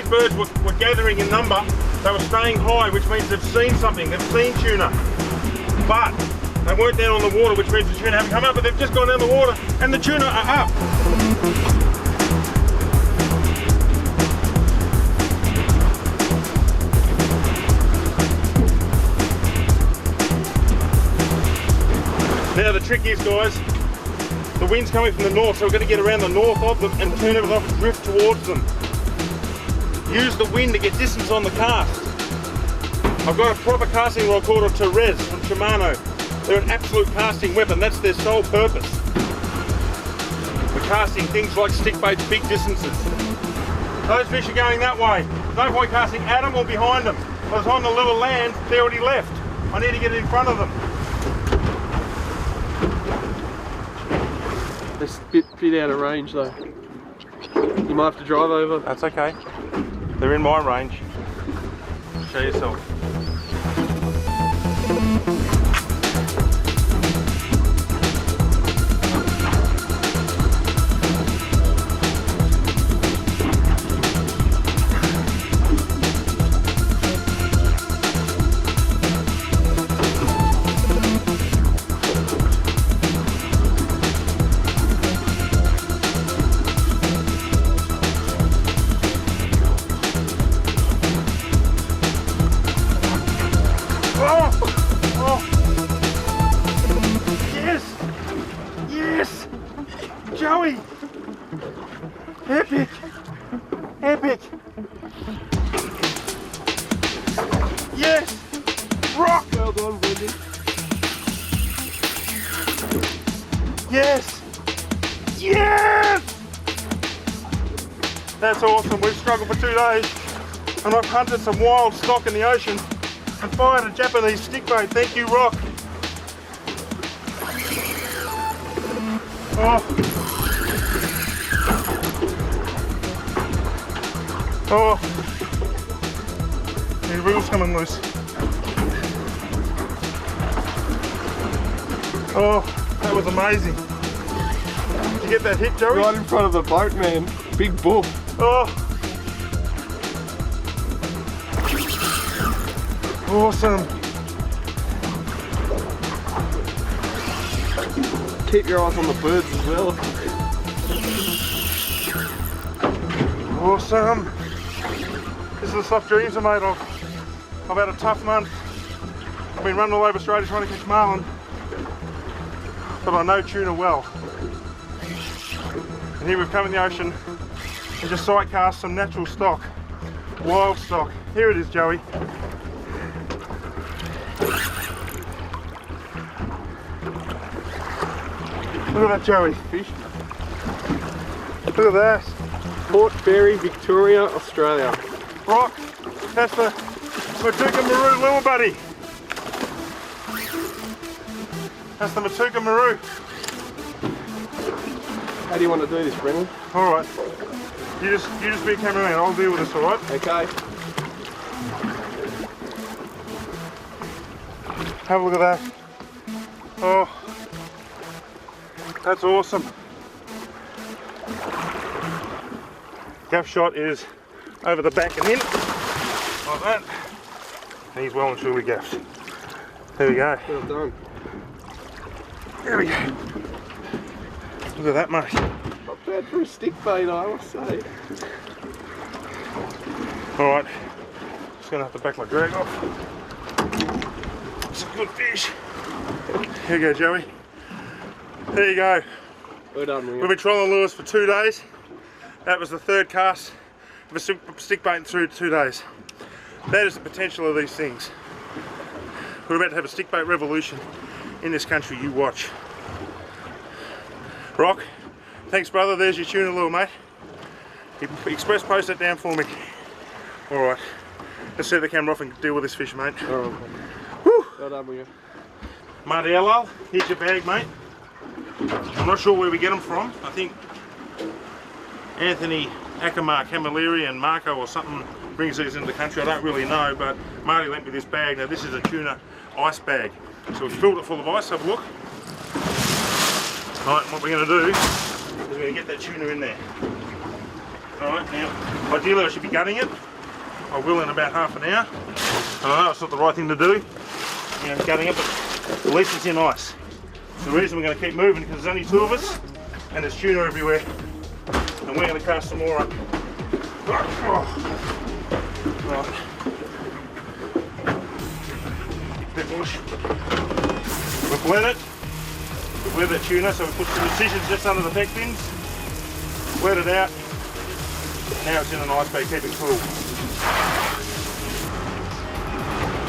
Birds were gathering in number. They were staying high, which means they've seen something. They've seen tuna, but they weren't down on the water, which means the tuna haven't come up. But they've just gone down the water, and the tuna are up. Now the trick is, guys, the wind's coming from the north, so we're going to get around the north of them and turn everything off and drift towards them. Use the wind to get distance on the cast. I've got a proper casting rod called a Torres from Shimano. They're an absolute casting weapon. That's their sole purpose. We're casting things like stickbaits, big distances. Those fish are going that way. No point casting at them or behind them. By the time the level land, they're already left. I need to get in front of them. They're a bit out of range though. You might have to drive over. That's okay. They're in my range. Show yourself. Joey! Epic! Epic! Yes! Rock! Well done, Brendan. Yes! Yes! That's awesome. We've struggled for 2 days and I've hunted some wild stock in the ocean and fired a Japanese stickbait. Thank you, Rock. Oh. Oh, the reel's coming loose. Oh, that was amazing. Did you get that hit, Joey? Right in front of the boat, man. Big bull. Oh. Awesome. Keep your eyes on the birds as well. Awesome. This is the stuff dreams are made of. I've had a tough month. I've been running all over Australia trying to catch marlin, but I know tuna well. And here we've come in the ocean and just sight cast some natural stock, wild stock. Here it is, Joey. Look at that, Joey. Fish. Look at that. Port Fairy, Victoria, Australia. Rock, that's the Matuka Maru lure buddy. That's the Matuka Maru. How do you want to do this, Brendan? Alright. You just be a cameraman, I'll deal with this, alright? Okay. Have a look at that. Oh, that's awesome. Gaff shot is over the back and in, like that. And he's well and truly gaffed. There we go. Well done. There we go. Look at that, mate. Not bad for a stick bait, I must say. Alright, just gonna have to back my drag off. It's a good fish. Here you go, Joey. There you go. Well done, Winga. We've been trolling lures for 2 days. That was the third cast of a stick bait in 2 days. That is the potential of these things. We're about to have a stick bait revolution in this country, you watch. Rock, thanks brother, there's your tuna lure, mate. Express post that down for me. Alright, let's set the camera off and deal with this fish, mate. Alright. Woo! Well done, Winga. Mardiello, here's your bag, mate. I'm not sure where we get them from. I think Anthony Akamar, Camilleri and Marco or something brings these into the country. I don't really know, but Marty lent me this bag. Now this is a tuna ice bag. So we've filled it full of ice, have a look. Alright, what we're going to do is we're going to get that tuna in there. Alright, now ideally I should be gutting it. I will in about half an hour. I know it's not the right thing to do, you know, gutting it, but at least it's in ice. The reason we're going to keep moving because there's only 2 of us and there's tuna everywhere. And we're going to cast some more up. Right. Bit bush. We've bled it. We've bled that tuna, so we put some incisions just under the pec fins. Bled it out. Now it's in an ice bag, keep it cool.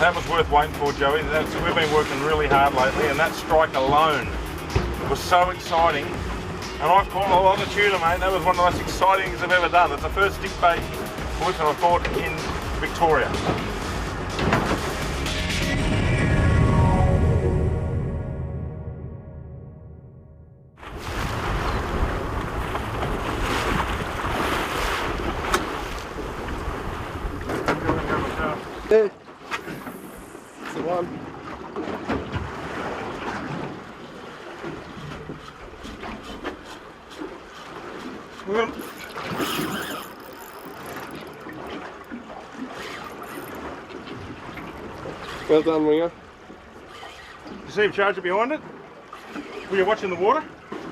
That was worth waiting for, Joey. We've been working really hard lately, and that strike alone was so exciting. And I've caught a lot of tuna, mate. That was one of the most exciting things I've ever done. It's the first stick bait bluefin I've caught in Victoria. Yeah. It's the one. Well done, Winga. You see him charge it behind it? Were you watching the water?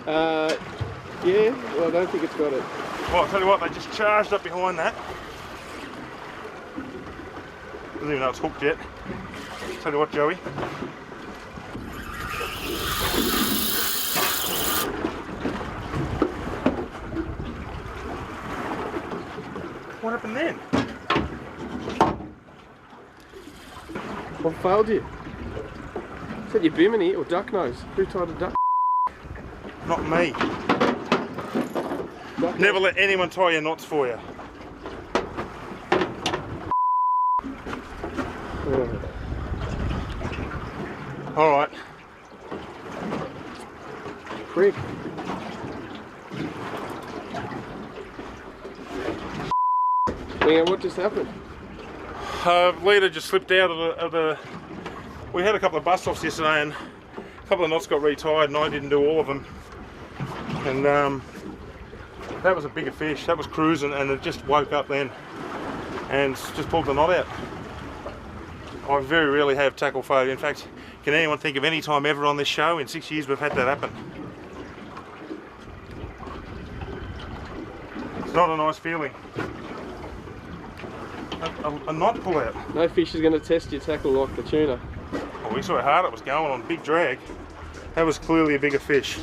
Yeah, well I don't think it's got it. Well, I'll tell you what, they just charged up behind that. Doesn't even know it's hooked yet. Tell you what, Joey. What happened then? What failed you? Is that your bimini or duck nose? Who tied a duck? Not me. Duck Never let anyone tie your knots for you. nose. Alright. Prick. Yeah, what just happened? Leader just slipped out of the... We had a couple of bust offs yesterday and a couple of knots got retied and I didn't do all of them. And that was a bigger fish. That was cruising and it just woke up then and just pulled the knot out. I very rarely have tackle failure. In fact, can anyone think of any time ever on this show in 6 years we've had that happen? It's not a nice feeling. A knot pull out. No fish is going to test your tackle like the tuna. Oh, we saw how hard it was going on big drag. That was clearly a bigger fish.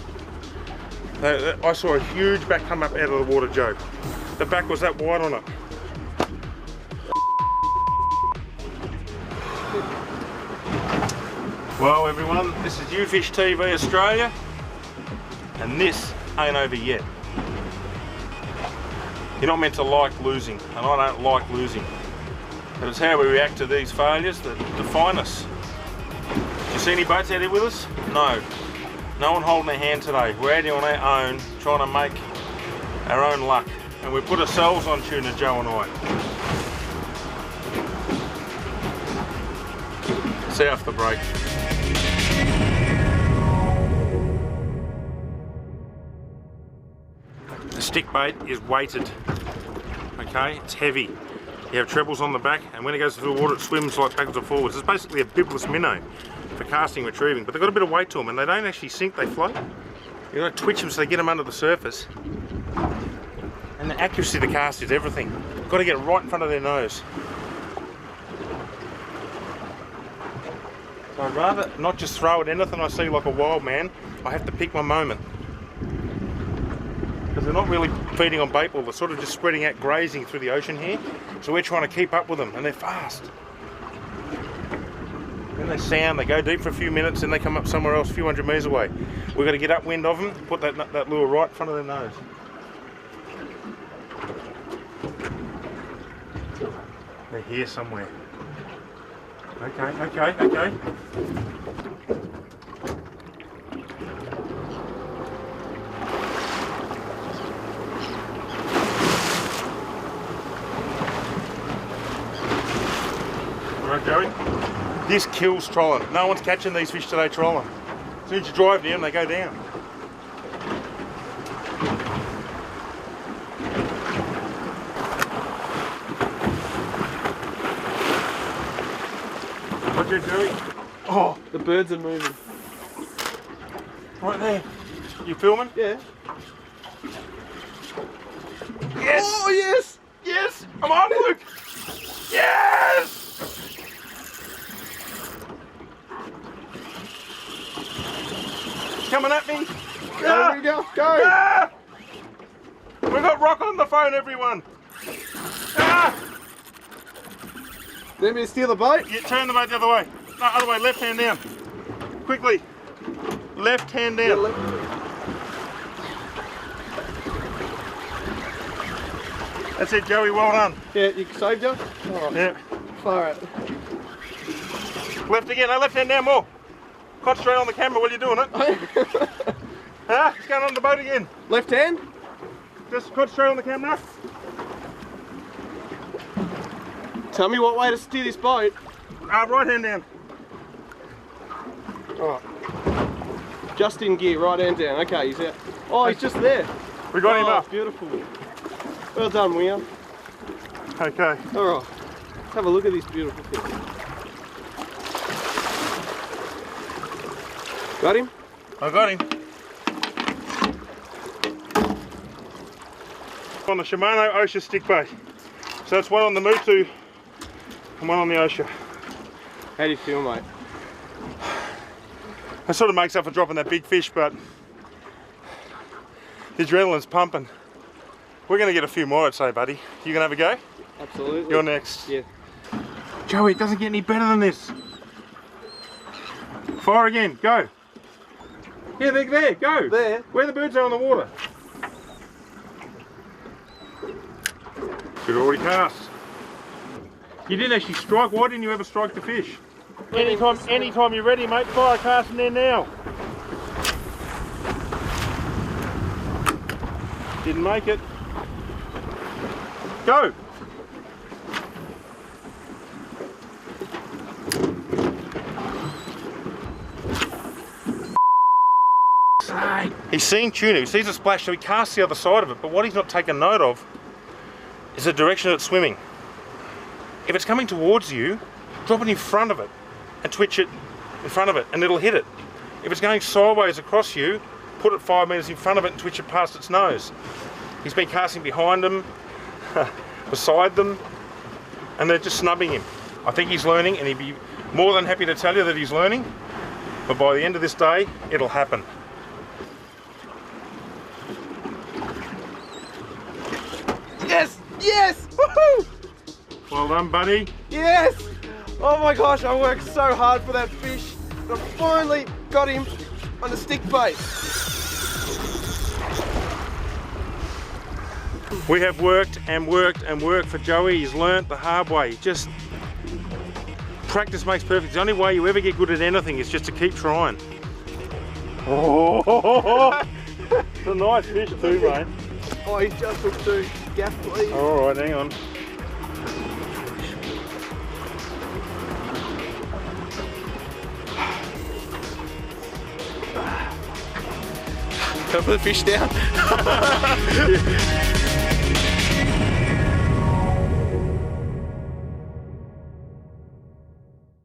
I saw a huge back come up out of the water, Joe. The back was that wide on it. Well everyone, this is YouFishTV Australia and this ain't over yet. You're not meant to like losing, and I don't like losing. But it's how we react to these failures that define us. Do you see any boats out here with us? No. No one holding their hand today. We're out here on our own, trying to make our own luck. And we put ourselves on tuna, Joe and I. See off the break. The stick bait is weighted. Okay, it's heavy. You have trebles on the back, and when it goes through the water, it swims like backwards and forwards. It's basically a bibless minnow for casting and retrieving, but they've got a bit of weight to them, and they don't actually sink, they float. You've got to twitch them so they get them under the surface. And the accuracy of the cast is everything. You've got to get it right in front of their nose. So I'd rather not just throw at anything I see like a wild man. I have to pick my moment. Because they're not really feeding on bait ball, they're sort of just spreading out, grazing through the ocean here. So we're trying to keep up with them, and they're fast. When they sound, they go deep for a few minutes, and they come up somewhere else a few hundred metres away. We've got to get upwind of them, put that lure right in front of their nose. They're here somewhere. Okay. Right, Joey? This kills trolling. No one's catching these fish today trolling. As soon as you drive near them, they go down. What'd you do? Oh, The birds are moving. right there. You filming? Yeah. Yes! Oh, yes! Yes! I'm on, Luke! Yes! Coming at me. There we go. Go. Ah! We got Rock on the phone, everyone. Ah! Let me steal the boat. You turn the boat the other way. No, other way. Left hand down. Quickly. Left hand down. Yeah, That's it, Joey. Well done. yeah, you saved you? Oh, Yeah. far out. Left again. No, left hand down more. Concentrate on the camera while you're doing it. Ah, it's going on the boat again. Left hand? Just concentrate on the camera. Tell me what way to steer this boat. Right hand down. Oh. Just in gear, right hand down. Okay, he's out. Oh, he's just there. We got him Oh, up. beautiful. Well done, Winga. Okay. All right. Let's have a look at this beautiful fish. Got him? I got him. On the Shimano Osha stick bait. So it's one on the Mutu and one on the Osha. How do you feel, mate? That sort of makes up for dropping that big fish, but the adrenaline's pumping. We're going to get a few more, I'd say, buddy. You going to have a go? Absolutely. You're next. Yeah. Joey, it doesn't get any better than this. Fire again, go. Yeah, there, go. There. Where the birds are on the water. Should already cast. You didn't actually strike. Why didn't you ever strike the fish? Anytime you're ready, mate, fire cast in there now. Didn't make it. Go. He's seen tuna, he sees a splash, so he casts the other side of it, but what he's not taken note of is the direction it's swimming. If it's coming towards you, drop it in front of it and twitch it in front of it and it'll hit it. If it's going sideways across you, put it 5 metres in front of it and twitch it past its nose. He's been casting behind them, beside them, and they're just snubbing him. I think he's learning, and he'd be more than happy to tell you that he's learning, but by the end of this day, it'll happen. Yes! Yes! Woohoo! Well done, buddy. Yes! Oh my gosh, I worked so hard for that fish. I finally got him on a stick bait. We have worked and worked and worked for Joey. He's learnt the hard way. Just practice makes perfect. The only way you ever get good at anything is just to keep trying. Oh, it's a nice fish too, mate. Oh, he's just hooked too. Gaff, please. Alright, hang on. Can I put the fish down?